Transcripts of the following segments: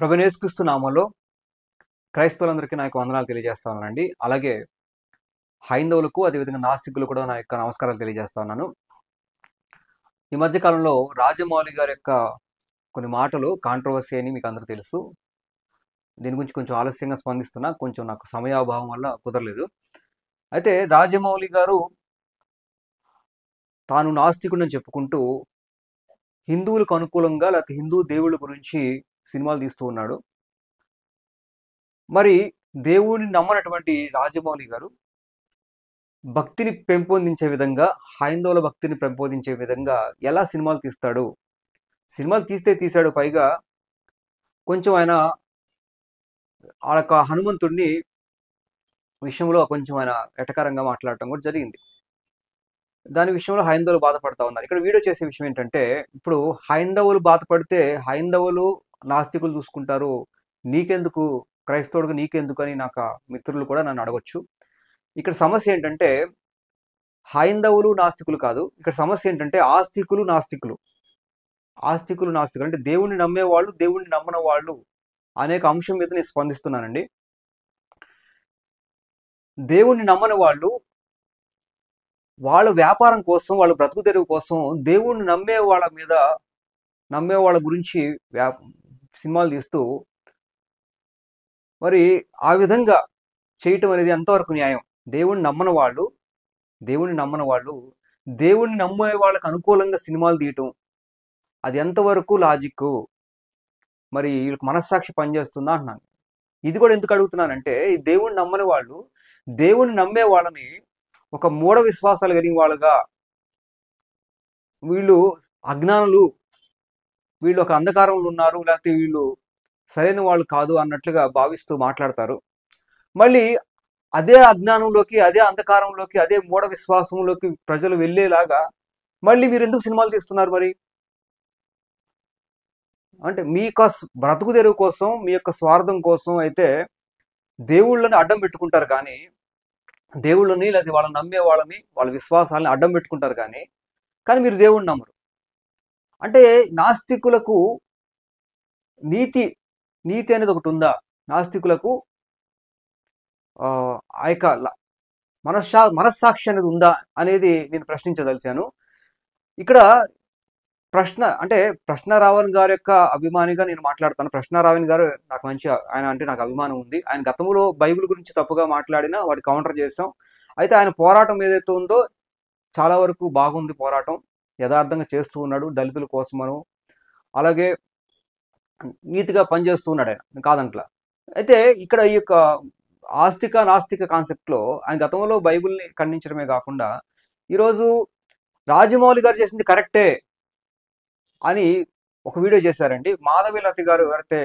ప్రభువైన యేసుక్రీస్తు నామంలో క్రైస్తవులందరికీ నా యొక్క వందనాలు తెలియజేస్తా ఉన్నానండి. అలాగే హైందవులకు, అదేవిధంగా నాస్తికులకు కూడా నా యొక్క నమస్కారాలు తెలియజేస్తా ఉన్నాను. ఈ మధ్య కాలంలో రాజమౌళి గారి యొక్క కొన్ని మాటలు కాంట్రోవర్సీ అని మీకు అందరికీ తెలుసు. దీని గురించి కొంచెం ఆలస్యంగా స్పందిస్తున్నా. కొంచెం నాకు సమయాభావం వల్ల కుదరలేదు. అయితే రాజమౌళి గారు తాను నాస్తికుడని చెప్పుకుంటూ హిందువులకు అనుకూలంగా లేకపోతే హిందూ దేవుళ్ళ గురించి సినిమాలు తీస్తూ ఉన్నాడు. మరి దేవుడిని నమ్మనటువంటి రాజమౌళి గారు భక్తిని పెంపొందించే విధంగా, హైందవుల భక్తిని పెంపొందించే విధంగా ఎలా సినిమాలు తీస్తాడు? సినిమాలు తీస్తే తీశాడు. పైగా కొంచెం ఆయన ఆ యొక్క హనుమంతుడిని విషయంలో కొంచెం ఆయన ఎటకారంగా మాట్లాడటం కూడా జరిగింది. దాని విషయంలో హైందవులు బాధపడతా ఉన్నారు. ఇక్కడ వీడియో చేసే విషయం ఏంటంటే, ఇప్పుడు హైందవులు బాధపడితే హైందవులు నాస్తికులు చూసుకుంటారు. నీకెందుకు, క్రైస్తవుడికి నీకెందుకు అని నాకు మిత్రులు కూడా నన్ను అడగొచ్చు. ఇక్కడ సమస్య ఏంటంటే హైందవులు నాస్తికులు కాదు. ఇక్కడ సమస్య ఏంటంటే ఆస్తికులు నాస్తికులు. ఆస్తికులు నాస్తికులు అంటే దేవుణ్ణి నమ్మేవాళ్ళు, దేవుణ్ణి నమ్మని వాళ్ళు అనేక అంశం మీద నేను స్పందిస్తున్నానండి. దేవుణ్ణి నమ్మని వాళ్ళు వాళ్ళ వ్యాపారం కోసం, వాళ్ళ బ్రతుకు తెరువు కోసం దేవుణ్ణి నమ్మే వాళ్ళ గురించి సినిమాలు తీస్తూ మరి ఆ విధంగా చేయటం అనేది ఎంతవరకు న్యాయం? దేవుణ్ణి నమ్మని వాళ్ళు దేవుణ్ణి నమ్మే వాళ్ళకి అనుకూలంగా సినిమాలు తీయటం అది ఎంతవరకు లాజిక్? మరి వీళ్ళకి మనస్సాక్షి పనిచేస్తుందా అంటున్నాను. ఇది కూడా ఎందుకు అడుగుతున్నానంటే, ఈ దేవుణ్ణి నమ్మని వాళ్ళు దేవుణ్ణి నమ్మే వాళ్ళని ఒక మూఢ విశ్వాసాలు కలిగిన వాళ్ళుగా, వీళ్ళు అజ్ఞానులు, వీళ్ళు ఒక అంధకారంలో ఉన్నారు, లేకపోతే వీళ్ళు సరైన వాళ్ళు కాదు అన్నట్లుగా భావిస్తూ మాట్లాడతారు. మళ్ళీ అదే అజ్ఞానంలోకి, అదే అంధకారంలోకి, అదే మూఢ విశ్వాసంలోకి ప్రజలు వెళ్ళేలాగా మళ్ళీ మీరు ఎందుకు సినిమాలు తీస్తున్నారు? మరి అంటే మీ యొక్క బ్రతుకు తెరువు కోసం, మీ యొక్క స్వార్థం కోసం అయితే దేవుళ్ళని అడ్డం పెట్టుకుంటారు. కానీ దేవుళ్ళని లేదా వాళ్ళని నమ్మే వాళ్ళని, వాళ్ళ విశ్వాసాలని అడ్డం పెట్టుకుంటారు. కానీ మీరు దేవుణ్ణి నమ్మరు. అంటే నాస్తికులకు నీతి అనేది ఒకటి ఉందా? నాస్తికులకు ఆ యొక్క మనస్సాక్షి అనేది ఉందా అనేది నేను ప్రశ్నించదలిచాను. ఇక్కడ ప్రశ్నారావణ్ గారి యొక్క అభిమానిగా నేను మాట్లాడతాను. ప్రశ్నారావణ్ గారు నాకు ఆయన అంటే నాకు అభిమానం ఉంది. ఆయన గతంలో బైబిల్ గురించి తప్పుగా మాట్లాడినా వాటి కౌంటర్ చేసాం. అయితే ఆయన పోరాటం ఏదైతే ఉందో చాలా వరకు బాగుంది. పోరాటం యథార్థంగా చేస్తూ ఉన్నాడు, దళితుల కోసమను, అలాగే నీతిగా పనిచేస్తూ ఉన్నాడు ఆయన, కాదంట్లా. అయితే ఇక్కడ ఈ యొక్క నాస్తిక కాన్సెప్ట్లో ఆయన గతంలో బైబిల్ని ఖండించడమే కాకుండా ఈరోజు రాజమౌళి గారు చేసింది కరెక్టే అని ఒక వీడియో చేశారండి. మాధవీలత గారు ఎవరైతే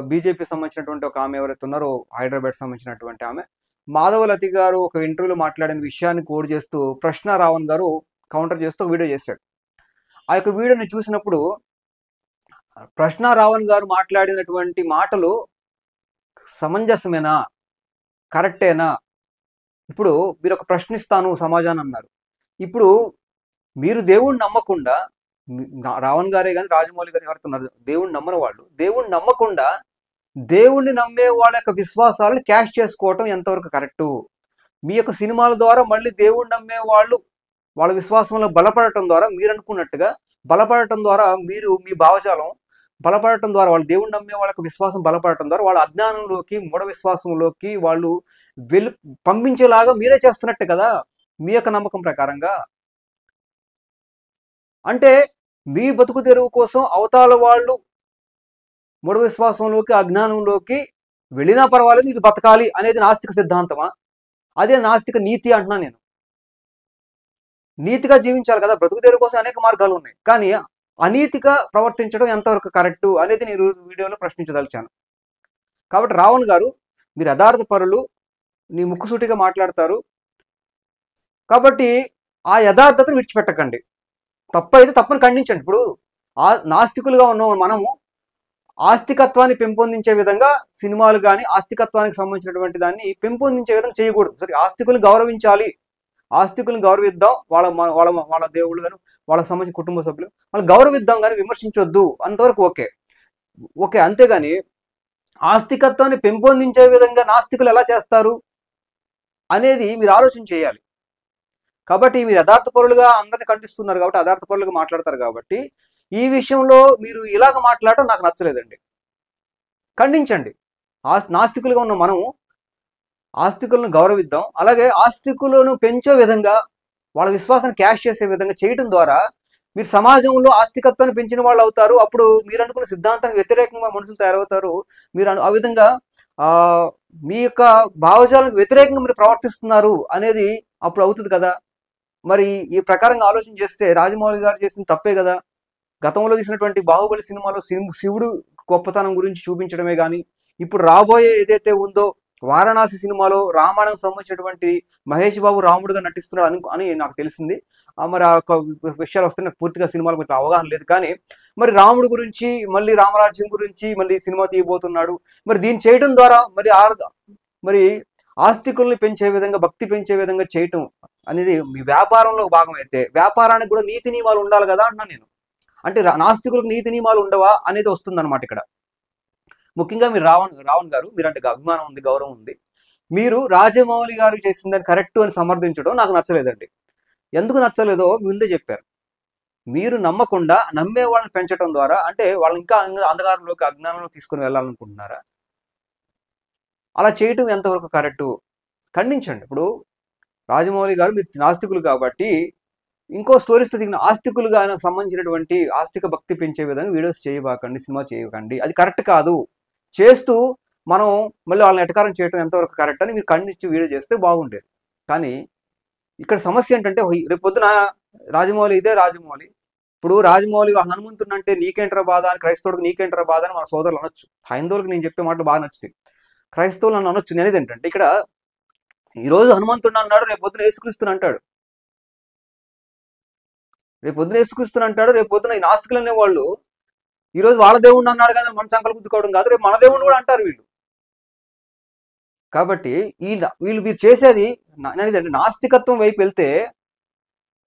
బీజేపీ సంబంధించినటువంటి ఒక ఆమె ఎవరైతే ఉన్నారో, హైదరాబాద్ సంబంధించినటువంటి ఆమె, మాధవలతి గారు ఒక ఇంటర్వ్యూలో మాట్లాడిన విషయాన్ని కోడ్ చేస్తూ ప్రశ్నారావణ్ గారు కౌంటర్ చేస్తూ వీడియో చేశాడు. ఆ యొక్క వీడియోని చూసినప్పుడు ప్రశ్నారావణ్ గారు మాట్లాడినటువంటి మాటలు సమంజసమేనా, కరెక్టేనా? ఇప్పుడు మీరు ఒక ప్రశ్నిస్తాను సమాజాన్ని అన్నారు. ఇప్పుడు మీరు దేవుణ్ణి నమ్మకుండా, రావణ్ గారే కానీ రాజమౌళి గారు ఎవరుతున్నారు, దేవుణ్ణి నమ్మని వాళ్ళు, దేవుణ్ణి నమ్మకుండా దేవుణ్ణి నమ్మే వాళ్ళ యొక్క విశ్వాసాలను క్యాష్ చేసుకోవటం ఎంతవరకు కరెక్టు? మీ యొక్క సినిమాల ద్వారా మళ్ళీ దేవుణ్ణి నమ్మే వాళ్ళు వాళ్ళ విశ్వాసంలో బలపడటం ద్వారా, మీరు అనుకున్నట్టుగా బలపడటం ద్వారా, మీరు మీ భావజాలం బలపడటం ద్వారా, వాళ్ళు దేవుణ్ణి నమ్మే వాళ్ళకి విశ్వాసం బలపడటం ద్వారా వాళ్ళ అజ్ఞానంలోకి, మూఢ విశ్వాసంలోకి వాళ్ళు పంపించేలాగా మీరే చేస్తున్నట్టే కదా మీ యొక్క నమ్మకం ప్రకారంగా. అంటే మీ బతుకు తెరువు కోసం అవతల వాళ్ళు మూఢ విశ్వాసంలోకి, అజ్ఞానంలోకి వెళ్ళినా పర్వాలేదు, ఇది బతకాలి అనేది నాస్తిక సిద్ధాంతమా? అదే నాస్తిక నీతి అంటున్నా నేను. నీతిగా జీవించాలి కదా, బ్రతుకు తెరువు కోసం అనేక మార్గాలు ఉన్నాయి. కానీ అనీతిగా ప్రవర్తించడం ఎంతవరకు కరెక్టు అనేది నేను వీడియోలో ప్రశ్నించదలిచాను. కాబట్టి రావణ్ గారు, మీరు యథార్థ పరులు, నీ ముక్కుసూటిగా మాట్లాడతారు కాబట్టి ఆ యథార్థతను విడిచిపెట్టకండి. తప్పైతే తప్పని ఖండించండి. ఇప్పుడు నాస్తికులుగా ఉన్న మనము ఆస్తికత్వాన్ని పెంపొందించే విధంగా సినిమాలు కానీ ఆస్తికత్వానికి సంబంధించినటువంటి దాన్ని పెంపొందించే విధంగా చేయకూడదు. సరే, ఆస్తికులను గౌరవించాలి, ఆస్తికులను గౌరవిద్దాం, వాళ్ళ దేవుళ్ళు కానీ వాళ్ళకి సంబంధించిన కుటుంబ సభ్యులు వాళ్ళు గౌరవిద్దాం, కానీ విమర్శించొద్దు, అంతవరకు ఓకే. అంతేగాని ఆస్తికత్వాన్ని పెంపొందించే విధంగా నాస్తికులు ఎలా చేస్తారు అనేది మీరు ఆలోచన చేయాలి. కాబట్టి మీరు యథార్థపరులుగా అందరిని ఖండిస్తున్నారు కాబట్టి, యథార్థపరులుగా మాట్లాడతారు కాబట్టి, ఈ విషయంలో మీరు ఇలాగ మాట్లాడటం నాకు నచ్చలేదండి. ఖండించండి. నాస్తికులుగా ఉన్న మనం ఆస్తికులను గౌరవిద్దాం. అలాగే ఆస్తికులను పెంచే విధంగా, వాళ్ళ విశ్వాసాన్ని క్యాష్ చేసే విధంగా చేయటం ద్వారా మీరు సమాజంలో ఆస్తికత్వాన్ని పెంచిన వాళ్ళు అవుతారు. అప్పుడు మీరు అనుకున్న సిద్ధాంతానికి వ్యతిరేకంగా మనుషులు తయారవుతారు. మీరు ఆ విధంగా మీ యొక్క భావజాలకు వ్యతిరేకంగా మీరు ప్రవర్తిస్తున్నారు అనేది అప్పుడు అవుతుంది కదా. మరి ఈ ప్రకారంగా ఆలోచన చేస్తే రాజమౌళి గారు చేసిన తప్పే కదా. గతంలో తీసినటువంటి బాహుబలి సినిమాలో శివుడు గొప్పతనం గురించి చూపించడమే కానీ, ఇప్పుడు రాబోయే ఏదైతే ఉందో వారణాసి సినిమాలో రామాయణం సంబంధించినటువంటి మహేష్ బాబు రాముడుగా నటిస్తున్నాడు అని నాకు తెలిసింది. మరి ఆ యొక్క విషయాలు వస్తే నాకు పూర్తిగా సినిమాల గురించి అవగాహన లేదు. కానీ మరి రాముడు గురించి, మళ్ళీ రామరాజ్యం గురించి మళ్ళీ సినిమా తీయబోతున్నాడు. మరి దీన్ని చేయడం ద్వారా మరి ఆస్తికుల్ని పెంచే విధంగా, భక్తి పెంచే విధంగా చేయటం అనేది మీ వ్యాపారంలో భాగం అయితే, వ్యాపారానికి కూడా నీతి నియమాలు ఉండాలి కదా అంటున్నాను నేను. అంటే నాస్తికులకు నీతి నియమాలు ఉండవా అనేది వస్తుందన్నమాట ఇక్కడ. ముఖ్యంగా మీరు రావణ్ గారు, మీరంటే అభిమానం ఉంది, గౌరవం ఉంది. మీరు రాజమౌళి గారు చేసిందని కరెక్ట్ అని సమర్థించడం నాకు నచ్చలేదండి. ఎందుకు నచ్చలేదో ముందే చెప్పారు. మీరు నమ్మకుండా నమ్మే వాళ్ళని పెంచడం ద్వారా అంటే వాళ్ళని ఇంకా అంధకారంలోకి, అజ్ఞానంలోకి తీసుకుని వెళ్ళాలనుకుంటున్నారా? అలా చేయటం ఎంతవరకు కరెక్టు? ఖండించండి. ఇప్పుడు రాజమౌళి గారు మీరు నాస్తికులు కాబట్టి ఇంకో స్టోరీస్తో దిగిన ఆస్తికులుగా సంబంధించినటువంటి ఆస్తిక భక్తి పెంచే విధంగా వీడియోస్ చేయబాకండి, సినిమా చేయకండి, అది కరెక్ట్ కాదు. చేస్తూ మనం మళ్ళీ వాళ్ళని ఎటకారం చేయడం ఎంతవరకు కరెక్ట్ అని మీరు ఖండించి వీడియో చేస్తే బాగుండేది. కానీ ఇక్కడ సమస్య ఏంటంటే రేపు పొద్దున రాజమౌళి ఇదే రాజమౌళి. ఇప్పుడు రాజమౌళి హనుమంతుడు అంటే నీకేంట్రా బాధ అని, క్రైస్తవుడికి నీకేంట్రా బాధ అని మన సోదరులు అనొచ్చు. హైందవులకు నేను చెప్పే మాటలు బాగా నచ్చుతాయి. క్రైస్తవులు నన్ను అనొచ్చు. నేను ఏంటంటే ఇక్కడ ఈరోజు హనుమంతుడు అన్నాడు, రేపు పొద్దున యేసుక్రీస్తుని అంటాడు. రేపు పొద్దున యేసుక్రీస్తుని అంటాడు. రేపు పొద్దున ఈ నాస్తికులు అనేవాళ్ళు ఈరోజు వాళ్ళ దేవుడిని అన్నాడు కదా మన సంకల్ప గుద్దుకోవడం కాదు, రేపు మన దేవుడిని కూడా అంటారు వీళ్ళు. కాబట్టి వీళ్ళు మీరు చేసేది నాస్తికత్వం వైపు వెళ్తే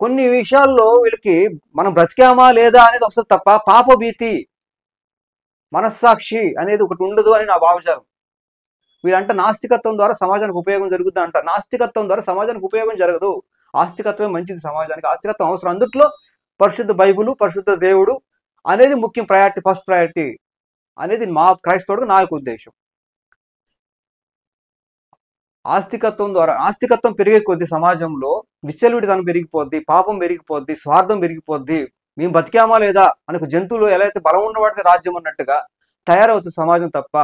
కొన్ని విషయాల్లో వీళ్ళకి మనం బ్రతికామా లేదా అనేది వస్తుంది తప్ప పాపభీతి, మనస్సాక్షి అనేది ఒకటి ఉండదు అని నా భావజాలం. వీళ్ళంటే నాస్తికత్వం ద్వారా సమాజానికి ఉపయోగం జరుగుతుంది అంటారు. నాస్తికత్వం ద్వారా సమాజానికి ఉపయోగం జరగదు. ఆస్తికత్వం మంచిది సమాజానికి, ఆస్తికత్వం అవసరం. అందుట్లో పరిశుద్ధ బైబుల్, పరిశుద్ధ దేవుడు అనేది ముఖ్యం, ప్రయారిటీ, ఫస్ట్ ప్రయారిటీ అనేది మా క్రైస్తవుడికి నా యొక్క ఉద్దేశం. ఆస్తికత్వం ద్వారా ఆస్తికత్వం పెరిగే కొద్ది సమాజంలో విచ్చలవిడితనం పెరిగిపోద్ది, పాపం పెరిగిపోద్ది, స్వార్థం పెరిగిపోద్ది. మేము బతికామా లేదా అని జంతువులు ఎలా అయితే బలం ఉన్నవాడితే రాజ్యం అన్నట్టుగా తయారవుతుంది సమాజం తప్ప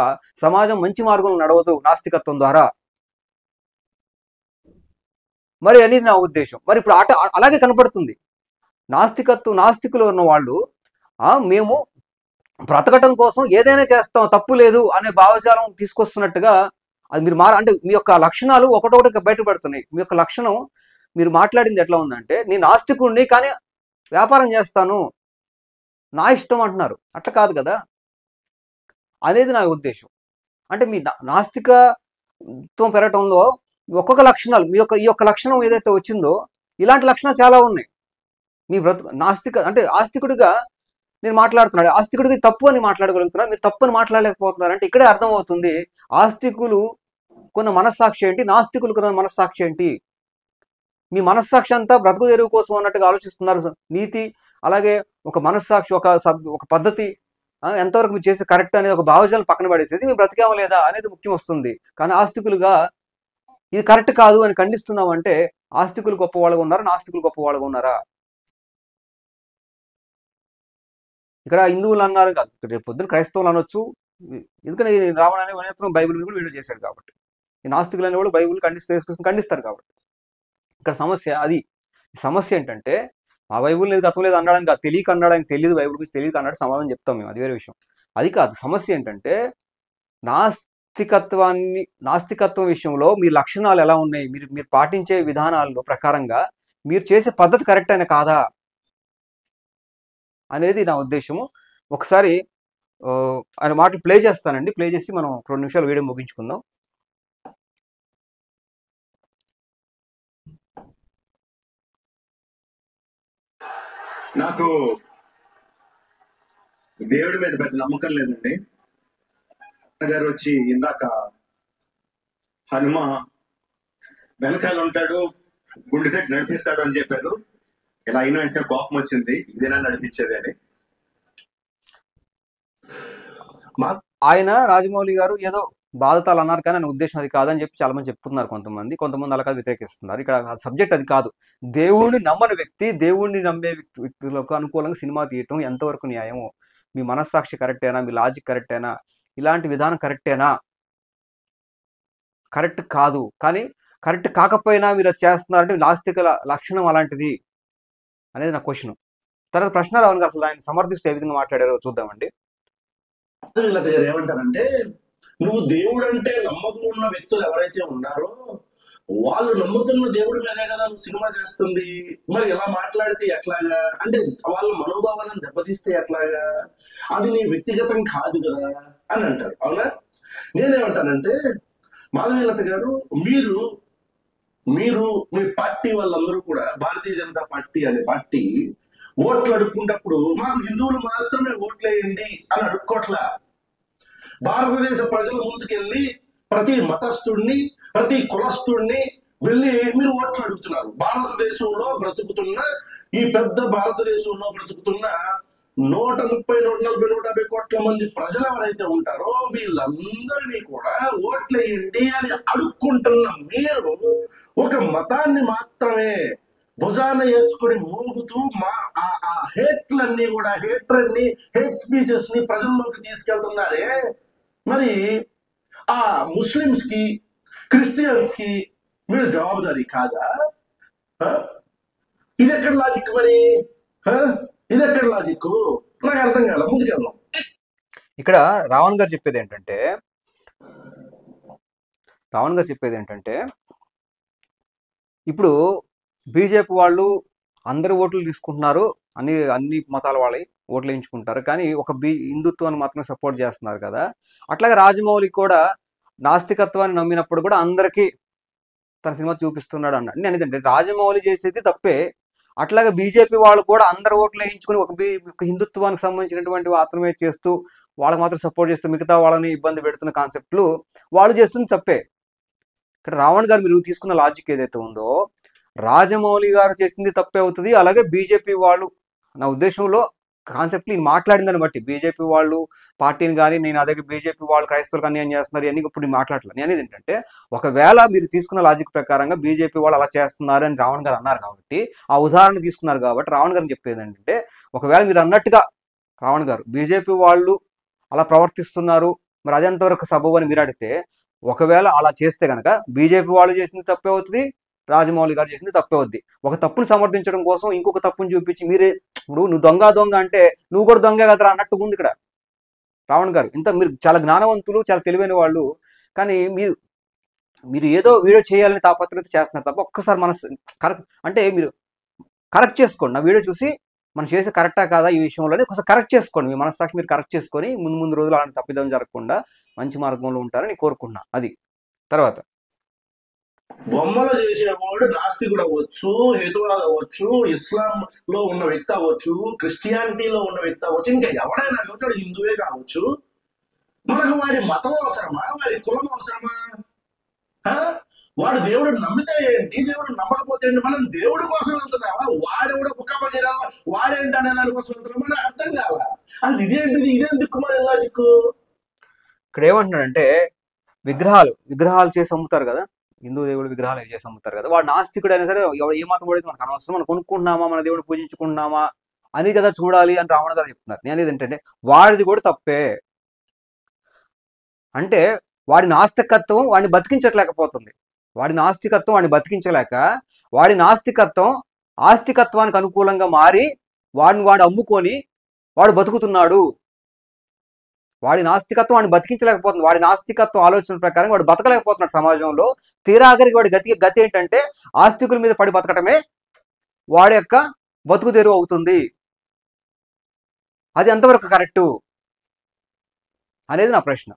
సమాజం మంచి మార్గంలో నడవదు నాస్తికత్వం ద్వారా. మరి అనేది నా ఉద్దేశం. మరి ఇప్పుడు అలాగే కనపడుతుంది. నాస్తికులు ఉన్న వాళ్ళు మేము బ్రతకటం కోసం ఏదైనా చేస్తాం, తప్పు లేదు అనే భావజాలం తీసుకొస్తున్నట్టుగా అది మీరు అంటే మీ యొక్క లక్షణాలు ఒకటొకటి బయటపడుతున్నాయి. మీ యొక్క లక్షణం మీరు మాట్లాడింది ఎట్లా ఉందంటే, నేను నాస్తికుడిని కానీ వ్యాపారం చేస్తాను, నా ఇష్టం అంటున్నారు. అట్లా కాదు కదా అనేది నా ఉద్దేశం. అంటే మీ నాస్తికత్వం పెరగటంలో ఒక్కొక్క లక్షణాలు ఈ యొక్క లక్షణం ఏదైతే వచ్చిందో ఇలాంటి లక్షణాలు చాలా ఉన్నాయి. మీ అంటే ఆస్తికుడిగా నేను మాట్లాడుతున్నాడు, ఆస్తికుడికి తప్పు అని మాట్లాడగలుగుతున్నారు, మీరు తప్పు అని మాట్లాడలేకపోతున్నారు. అంటే ఇక్కడే అర్థమవుతుంది ఆస్తికులు కొన్న మనస్సాక్షి ఏంటి, నాస్తికులు కొన్న మనస్సాక్షి ఏంటి. మీ మనస్సాక్షి అంతా బ్రతుకు తెరువు కోసం అన్నట్టుగా ఆలోచిస్తున్నారు. నీతి అలాగే ఒక మనస్సాక్షి, ఒక పద్ధతి ఎంతవరకు మీరు చేసే కరెక్ట్ అనేది ఒక భావజాలను పక్కన పడేసేసి మీరు బ్రతికేమో లేదా అనేది ముఖ్యం వస్తుంది. కానీ ఆస్తికులుగా ఇది కరెక్ట్ కాదు అని ఖండిస్తున్నాం అంటే ఆస్తికులు గొప్పవాళ్ళగా ఉన్నారా, నాస్తికులు గొప్పవాళ్ళగా ఉన్నారా? ఇక్కడ హిందువులు అన్నారు కాదు, రేపు పొద్దున క్రైస్తవులు అనొచ్చు. ఎందుకంటే రావణ అనే వనేత్రం బైబిల్ మీద కూడా వీడియో చేశాడు కాబట్టి. ఈ నాస్తికులు అనే వాళ్ళు బైబిల్ ఖండిస్తారు కాబట్టి. ఇక్కడ సమస్య అది. సమస్య ఏంటంటే ఆ బైబుల్ లేదు, గతం లేదు అన్నాడని కాదు, తెలియక అన్నాడు, ఆయన తెలియదు, బైబుల్ గురించి తెలియక అన్నాడు, సమాధానం చెప్తాం మేము, అది వేరే విషయం. అది కాదు సమస్య. ఏంటంటే నాస్తికత్వం విషయంలో మీ లక్షణాలు ఎలా ఉన్నాయి, మీరు పాటించే విధానాల్లో ప్రకారంగా మీరు చేసే పద్ధతి కరెక్ట్ అయినా కాదా అనేది నా ఉద్దేశము. ఒకసారి ఆయన మాటలు ప్లే చేస్తానండి, ప్లే చేసి మనం 2 నిమిషాలు వీడియో ముగించుకుందాం. నాకు దేవుడి మీద పెద్ద నమ్మకం లేదండి. గారు వచ్చి ఇందాక హనుమ వెనకాల ఉంటాడు, గుండె దగ్గర నడిపిస్తాడు అని చెప్పారు. ఇలా అయినా అంటే కోపం వచ్చింది, ఇదేనా నడిపించేది అని. ఆయన రాజమౌళి గారు ఏదో బాధతాలు అన్నారు కానీ ఆయన ఉద్దేశం అది కాదని చెప్పి చాలా మంది చెప్తున్నారు. కొంతమంది అలా కాదు వ్యతిరేకిస్తున్నారు. ఇక్కడ సబ్జెక్ట్ అది కాదు. దేవుణ్ణి నమ్మని వ్యక్తి, దేవుణ్ణి నమ్మే వ్యక్తులకు అనుకూలంగా సినిమా తీయటం ఎంతవరకు న్యాయము? మీ మనస్సాక్షి కరెక్టేనా? మీ లాజిక్ కరెక్టేనా? ఇలాంటి విధానం కరెక్టేనా? కరెక్ట్ కాదు. కానీ కరెక్ట్ కాకపోయినా మీరు అది చేస్తున్నారంటే నాస్తిక లక్షణం అలాంటిది అనేది నా క్వశ్చన్. తర్వాత ప్రశ్న రావాలి, అసలు ఆయన సమర్థిస్తూ ఏ విధంగా మాట్లాడారో చూద్దామండి. వీళ్ళ దగ్గర ఏమంటారంటే, నువ్వు దేవుడు అంటే నమ్మకం ఉన్న వ్యక్తులు ఎవరైతే ఉన్నారో వాళ్ళు నమ్ముతున్న దేవుడి మీదే కదా నువ్వు సినిమా చేస్తుంది, మరి ఇలా మాట్లాడితే ఎట్లాగా, అంటే వాళ్ళ మనోభావాలను దెబ్బతీస్తే ఎట్లాగా, అది నీ వ్యక్తిగతం కాదు కదా అని అంటారు. అవునా? నేనేమంటానంటే, మాధవీలత గారు, మీరు మీరు మీ పార్టీ వాళ్ళందరూ కూడా భారతీయ జనతా పార్టీ అనే పార్టీ ఓట్లు అడుక్కుంటప్పుడు మాకు హిందువులు మాత్రమే ఓట్లేయండి అని అడుక్కోట్లా. భారతదేశ ప్రజల ముందుకెళ్ళి ప్రతి మతస్థుడిని, ప్రతి కులస్తుడిని వెళ్ళి మీరు ఓట్లు అడుగుతున్నారు. భారతదేశంలో బ్రతుకుతున్న, ఈ పెద్ద భారతదేశంలో బ్రతుకుతున్న 130, 140, 150 కోట్ల మంది ప్రజలు ఎవరైతే ఉంటారో వీళ్ళందరినీ కూడా ఓట్లేయండి అని అడుక్కుంటున్న మీరు ఒక మతాన్ని మాత్రమే భుజాన వేసుకొని మోగుతూ ఆ హేట్లన్నీ కూడా, హేట్ స్పీచెస్ ని ప్రజల్లోకి తీసుకెళ్తున్నారే, మరి ఆ ముస్లిమ్స్ కి, క్రిస్టియన్స్ కి మీరు జవాబుదారీ కాదా? ఇది ఎక్కడ లాజిక్? మరి ఇది ఎక్కడ లాజిక్? నాకు అర్థం కాల. ముందుకెళ్దాం. ఇక్కడ రావణ్ గారు చెప్పేది ఏంటంటే ఇప్పుడు బీజేపీ వాళ్ళు అందరు ఓట్లు తీసుకుంటున్నారు, అన్ని మతాల వాళ్ళవి ఓట్లు వేయించుకుంటారు, కానీ ఒక హిందుత్వాన్ని మాత్రం సపోర్ట్ చేస్తున్నారు కదా. అట్లాగే రాజమౌళి కూడా నాస్తికత్వాన్ని నమ్మినప్పుడు కూడా అందరికీ తన సినిమా చూపిస్తున్నాడు అన్నాడు. నేను ఏంటంటే రాజమౌళి చేసేది తప్పే, అట్లాగే బీజేపీ వాళ్ళు కూడా అందరు ఓట్లు వేయించుకుని ఒక హిందుత్వానికి సంబంధించినటువంటి మాత్రమే చేస్తూ వాళ్ళకి మాత్రం సపోర్ట్ చేస్తూ మిగతా వాళ్ళని ఇబ్బంది పెడుతున్న కాన్సెప్ట్లు వాళ్ళు చేస్తుంది తప్పే. ఇక్కడ రావణ్ గారు మీరు తీసుకున్న లాజిక్ ఏదైతే ఉందో, రాజమౌళి గారు చేసింది తప్పే అవుతుంది. అలాగే బీజేపీ వాళ్ళు, నా ఉద్దేశంలో కాన్సెప్ట్లు నేను మాట్లాడిందని బట్టి బీజేపీ వాళ్ళు పార్టీని కానీ, నేను అదే బీజేపీ వాళ్ళు క్రైస్తవులకు అన్యాయం చేస్తున్నారు అని ఇప్పుడు నేను మాట్లాడలేదు. నేను అనేది ఏంటంటే, ఒకవేళ మీరు తీసుకున్న లాజిక్ ప్రకారంగా బీజేపీ వాళ్ళు అలా చేస్తున్నారు అని రావణ్ గారు అన్నారు కాబట్టి, ఆ ఉదాహరణ తీసుకున్నారు కాబట్టి రావణ్ గారు చెప్పేది ఏంటంటే, ఒకవేళ మీరు అన్నట్టుగా రావణ్ గారు బీజేపీ వాళ్ళు అలా ప్రవర్తిస్తున్నారు, మరి అది ఎంతవరకు సబబు అని మీరు అడిగితే, ఒకవేళ అలా చేస్తే కనుక బీజేపీ వాళ్ళు చేసింది తప్పే అవుతుంది, రాజమౌళి గారు చేసింది తప్పే అవుద్ది. ఒక తప్పును సమర్థించడం కోసం ఇంకొక తప్పును చూపించి మీరే ఇప్పుడు నువ్వు దొంగ అంటే నువ్వు కూడా దొంగ కదరా అన్నట్టు ఉంది ఇక్కడ రావణ్ గారు. మీరు చాలా జ్ఞానవంతులు, చాలా తెలివైన వాళ్ళు, కానీ మీరు ఏదో వీడియో చేయాలని తాపత్రత చేస్తున్నారు తప్ప ఒక్కసారి మనసు కరెక్ట్ అంటే మీరు కరెక్ట్ చేసుకోండి. నా వీడియో చూసి మనం చేసే కరెక్టా కాదా ఈ విషయంలోనే ఒకసారి కరెక్ట్ చేసుకోండి. మీ మనస్సాక్షి మీరు కరెక్ట్ చేసుకొని ముందు రోజులు అలాంటి తప్పిదం జరగకుండా మంచి మార్గంలో ఉంటారని కోరుకుంటున్నా. అది తర్వాత బొమ్మలు చేసేవాడు నాస్తికుడు అవ్వచ్చు, హేతువాది అవ్వచ్చు, ఇస్లాం లో ఉన్న వ్యక్తి అవ్వచ్చు, క్రిస్టియానిటీలో ఉన్న వ్యక్తి అవ్వచ్చు, ఇంకా ఎవడైనా కావచ్చు, హిందువే కావచ్చు. మనకు వాడి మతం అవసరమా? వాడి కులం అవసరమా? వాడు దేవుడు నమ్మితే ఏంటి, దేవుడు నమ్మకపోతే ఏంటి? మనం దేవుడి కోసం వెళ్తున్నావా? వాడెవడో కుక్క పగిరా, వాడేంటి అనే దాని కోసం వెళ్తున్నాం. మనకు అర్థం కావాలా? అసలు ఇదేంటిది? ఇదేం దిక్కుమాలి ఎలా దిక్కు? ఇక్కడ ఏమంటున్నాడంటే, విగ్రహాలు చేసి అమ్ముతారు కదా, హిందూ దేవుడు విగ్రహాలు చేసి అమ్ముతారు కదా, వాడు నాస్తికుడు అయినా సరే ఎవడు ఏ మతం పడితే మనకు అనవసరం, మనం కొనుక్కుంటున్నామా, మన దేవుడు పూజించుకుంటున్నామా అని కదా చూడాలి అని రావణ గారు చెప్తున్నారు. నేను ఏంటంటే వాడిది కూడా తప్పే. అంటే వాడి నాస్తికత్వం వాడిని బతికించట్లేకపోతుంది. వాడి నాస్తికత్వం ఆస్తికత్వానికి అనుకూలంగా మారి వాడు అమ్ముకొని వాడు బతుకుతున్నాడు. వాడి నాస్తికత్వం వాడిని బతికించలేకపోతుంది. వాడి నాస్తికత్వం ఆలోచన ప్రకారం వాడు బతకలేకపోతున్నాడు సమాజంలో. తీరాగరికి వాడి గతి ఏంటంటే ఆస్తికుల మీద పడి బతకటమే వాడి యొక్క బతుకు తెరువు అవుతుంది. అది ఎంతవరకు కరెక్టు అనేది నా ప్రశ్న.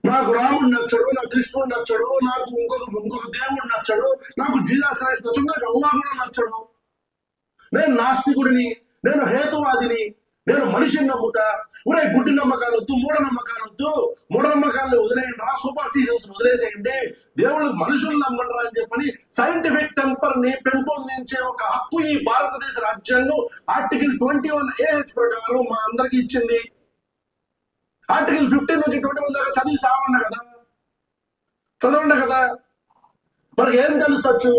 నాకు రాముడు నచ్చడు, నాకు కృష్ణుడు నచ్చడు, నాకు ఇంకొక దేవుడు నచ్చడు, నాకు జీసస్ క్రైస్ట్ నచ్చడు, నాకు అల్లాహ్ కూడా నచ్చడు. నేను నాస్తికుడిని, నేను హేతువాదిని, నేను మనిషిని నమ్ముతా. ఊరే గుడ్డి నమ్మకాలు వద్దు, మూఢనమ్మకాలు వద్దు, మూఢనమ్మకాలను వదిలేయండి రా, సూపర్ స్టిషన్స్ వదిలేసేయండి, దేవుళ్ళు మనుషులు నమ్మండి అని చెప్పని సైంటిఫిక్ టెంపర్ ని పెంపొందించే ఒక హక్కు ఈ భారతదేశ రాజ్యాంగం ఆర్టికల్ 21AH ప్రకారం మా అందరికి ఇచ్చింది. ఆర్టికల్ 15 నుంచి 21 దాకా చదివి సావన్న కదా, చదవండి కదా, మనకి ఏం తెలుసొచ్చు?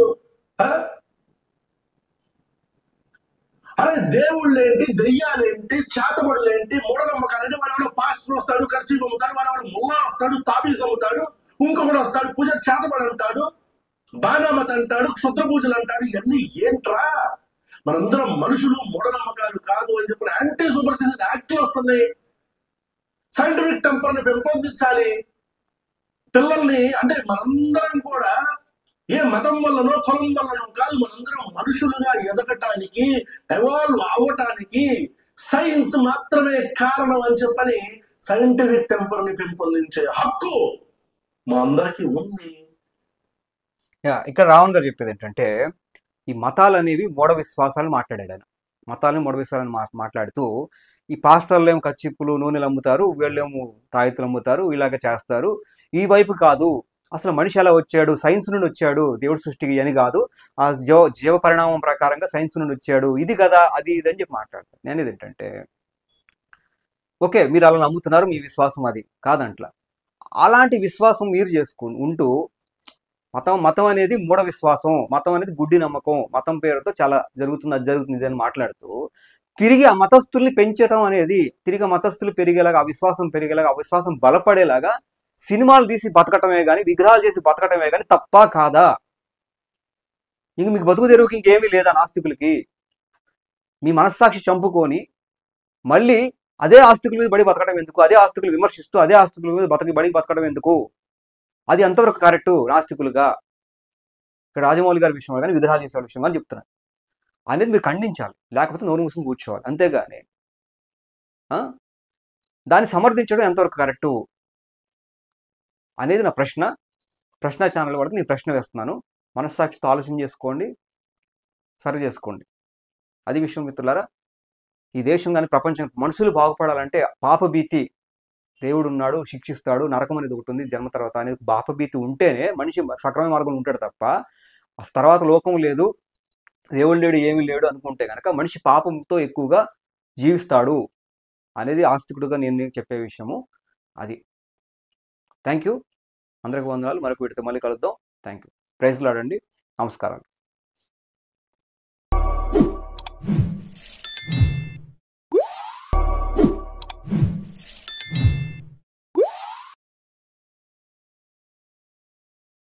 అరే దేవుళ్ళు ఏంటి, దెయ్యాలేంటి, చేతబడులేంటి, మూఢనమ్మకాలేంటి, వాడు పాస్టర్ వస్తాడు, ఖర్చు అమ్ముతాడు, వాడు ముల్లా వస్తాడు, తాబీజ్ అమ్ముతాడు, ఇంకొకడు వస్తాడు పూజ చేతబడి అంటాడు, బాణామత అంటాడు, క్షుద్ర పూజలు అంటాడు. ఇవన్నీ ఏంట్రా? మనందరం మనుషులు, మూఢనమ్మకాలు కాదు అని చెప్పిన యాంటీ సూపర్స్టిషన్ యాక్ట్లు వస్తున్నాయి. సైంటిఫిక్ టెంపర్ని పెంపొందించాలి పిల్లల్ని. అంటే మనందరం కూడా ఏ మతం వల్లనో కులం వల్లనో కాదు, మనందరం మనుషులుగా ఎదగటానికి, ఎవాల్వ్ అవ్వటానికి సైన్స్ మాత్రమే కారణం అని చెప్పని సైంటిఫిక్ టెంపర్ని పెంపొందించే హక్కు మా అందరికీ ఉంది. ఇక్కడ రావణ్ గారు చెప్పేది ఏంటంటే, ఈ మతాలు అనేవి మూఢ విశ్వాసాలు మాట్లాడాడు ఆయన. మతాలను మూఢ విశ్వాసాలను మాట్లాడుతూ, ఈ పాస్టర్లు ఏమో కచ్చిప్పులు నూనెలు అమ్ముతారు, వీళ్ళేమో తాయితులు అమ్ముతారు, ఇలాగ చేస్తారు, ఈ వైపు కాదు, అసలు మనిషి ఎలా వచ్చాడు, సైన్స్ నుండి వచ్చాడు, దేవుడి సృష్టికి అని కాదు, ఆ జీవ పరిణామం ప్రకారంగా సైన్స్ నుండి వచ్చాడు, ఇది కదా అది ఇది అని చెప్పి మాట్లాడతాను. నేను ఇది ఏంటంటే, ఓకే మీరు అలా నమ్ముతున్నారు, మీ విశ్వాసం అది కాదంట్లా. అలాంటి విశ్వాసం మీరు ఉంటూ మతం అనేది మూఢ విశ్వాసం, మతం అనేది గుడ్డి నమ్మకం, మతం పేరుతో చాలా జరుగుతుంది, అది జరుగుతుంది అని మాట్లాడుతూ తిరిగి ఆ మతస్థుల్ని పెంచడం అనేది, తిరిగి మతస్థులు పెరిగేలాగా, ఆ విశ్వాసం పెరిగేలాగా, ఆ విశ్వాసం బలపడేలాగా సినిమాలు తీసి బతకటమే కానీ, విగ్రహాలు చేసి బతకటమే కానీ తప్ప కాదా? ఇంక మీకు బతుకు తెరువుకి ఇంకేమీ లేదా నాస్తికులకి? మీ మనస్సాక్షి చంపుకొని మళ్ళీ అదే ఆస్తికుల మీద బడి బతకడం ఎందుకు? అదే ఆస్తికులు విమర్శిస్తూ అదే ఆస్తికుల మీద బడి బతకడం ఎందుకు? అది ఎంతవరకు కరెక్టు నాస్తికులుగా? ఇక్కడ రాజమౌళి గారి విషయంలో కానీ, విగ్రహాలు చేసే విషయం కానీ చెప్తున్నారు అనేది మీరు ఖండించాలి, లేకపోతే నోరు మూసుకుని కూర్చోవాలి. అంతేగాని దాన్ని సమర్థించడం ఎంతవరకు కరెక్టు అనేది నా ప్రశ్న ఛానల్ వరకు నేను ప్రశ్న వేస్తున్నాను. మనస్సాక్షితో ఆలోచన చేసుకోండి, సరి చేసుకోండి. అది విషయం మిత్రులారా. ఈ దేశం కానీ ప్రపంచం మనుషులు బాగుపడాలంటే పాపభీతి, దేవుడు ఉన్నాడు శిక్షిస్తాడు, నరకం అనేది ఒకటి ఉంది జన్మ తర్వాత అనేది పాపభీతి ఉంటేనే మనిషి సక్రమ మార్గంలో ఉంటాడు తప్ప, ఆ తర్వాత లోకం లేదు, దేవుడు లేడు, ఏమీ లేడు అనుకుంటే కనుక మనిషి పాపంతో ఎక్కువగా జీవిస్తాడు అనేది ఆస్తికుడుగా నేను చెప్పే విషయము అది. థ్యాంక్ యూ, అందరికీ వందనాలు. మరొక వీడితో మళ్ళీ కలుద్దాం. Thank you. ప్రైజ్ లార్డ్ అండి. నమస్కారాలు.